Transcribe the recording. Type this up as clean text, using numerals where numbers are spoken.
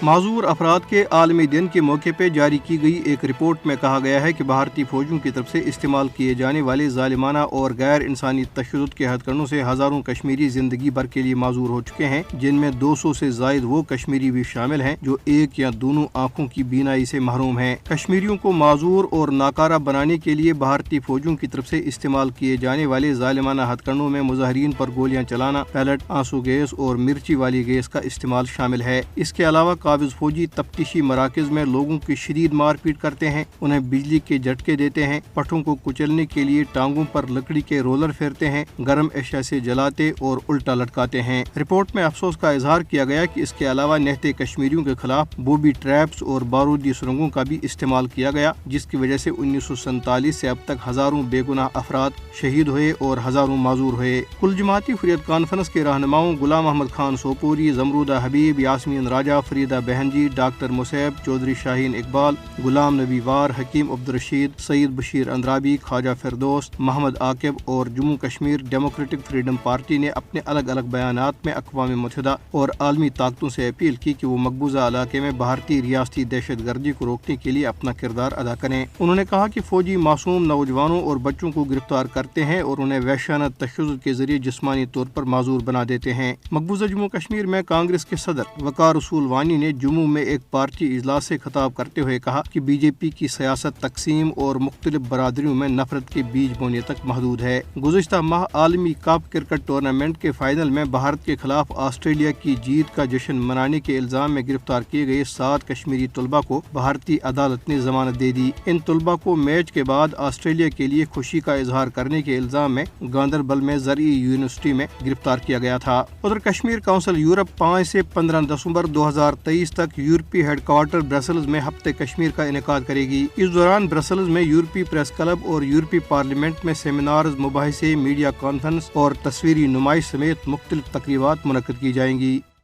معذور افراد کے عالمی دن کے موقع پہ جاری کی گئی ایک رپورٹ میں کہا گیا ہے کہ بھارتی فوجوں کی طرف سے استعمال کیے جانے والے ظالمانہ اور غیر انسانی تشدد کے ہتھ کنڈوں سے ہزاروں کشمیری زندگی بھر کے لیے معذور ہو چکے ہیں، جن میں 200 سے زائد وہ کشمیری بھی شامل ہیں جو ایک یا دونوں آنکھوں کی بینائی سے محروم ہیں۔ کشمیریوں کو معذور اور ناکارہ بنانے کے لیے بھارتی فوجوں کی طرف سے استعمال کیے جانے والے ظالمانہ ہتھ کنڈوں میں مظاہرین پر گولیاں چلانا، پیلٹ، آنسو گیس اور مرچی والی گیس کا استعمال شامل ہے۔ اس کے علاوہ قابض فوجی تفتیشی مراکز میں لوگوں کی شدید مار پیٹ کرتے ہیں، انہیں بجلی کے جھٹکے دیتے ہیں، پٹھوں کو کچلنے کے لیے ٹانگوں پر لکڑی کے رولر پھیرتے ہیں، گرم اشیاء سے جلاتے اور الٹا لٹکاتے ہیں۔ رپورٹ میں افسوس کا اظہار کیا گیا کہ اس کے علاوہ نہتے کشمیریوں کے خلاف بوبی ٹریپس اور بارودی سرنگوں کا بھی استعمال کیا گیا، جس کی وجہ سے 1947 سے اب تک ہزاروں بے گناہ افراد شہید ہوئے اور ہزاروں معذور ہوئے۔ کل جماعتی حریت کانفرنس کے رہنماؤں غلام احمد خان سوپوری، زمرودہ حبیب، یاسمین راجہ، فریدہ بہنجی، ڈاکٹر مصعب، چودھری شاہین اقبال، غلام نبی وار، حکیم عبدالرشید، سید بشیر اندرابی، خواجہ فردوس، محمد عاقب اور Jammu Kashmir democratic freedom party نے اپنے الگ الگ بیانات میں اقوام متحدہ اور عالمی طاقتوں سے اپیل کی کہ وہ مقبوضہ علاقے میں بھارتی ریاستی دہشت گردی کو روکنے کے لیے اپنا کردار ادا کریں۔ انہوں نے کہا کہ فوجی معصوم نوجوانوں اور بچوں کو گرفتار کرتے ہیں اور انہیں وحشیانہ تشدد کے ذریعے جسمانی طور پر معذور بنا دیتے ہیں۔ مقبوضہ جموں کشمیر میں کانگریس کے صدر وقار رسول وانی نے جموں میں ایک پارٹی اجلاس سے خطاب کرتے ہوئے کہا کہ بی جے پی کی سیاست تقسیم اور مختلف برادریوں میں نفرت کے بیج بونے تک محدود ہے۔ گزشتہ ماہ عالمی کپ کرکٹ ٹورنامنٹ کے فائنل میں بھارت کے خلاف آسٹریلیا کی جیت کا جشن منانے کے الزام میں گرفتار کیے گئے 7 کشمیری طلباء کو بھارتی عدالت نے ضمانت دے دی۔ ان طلباء کو میچ کے بعد آسٹریلیا کے لیے خوشی کا اظہار کرنے کے الزام میں گاندربل میں زرعی یونیورسٹی میں گرفتار کیا گیا تھا۔ ادھر کشمیر کونسل یورپ 5 سے 15 دسمبر 2023 تک یورپی ہیڈ کوارٹر برسلز میں ہفتہ کشمیر کا انعقاد کرے گی۔ اس دوران برسلز میں یورپی پریس کلب اور یورپی پارلیمنٹ میں سیمینارز، مباحثے، میڈیا کانفرنس اور تصویری نمائش سمیت مختلف تقریبات منعقد کی جائیں گی۔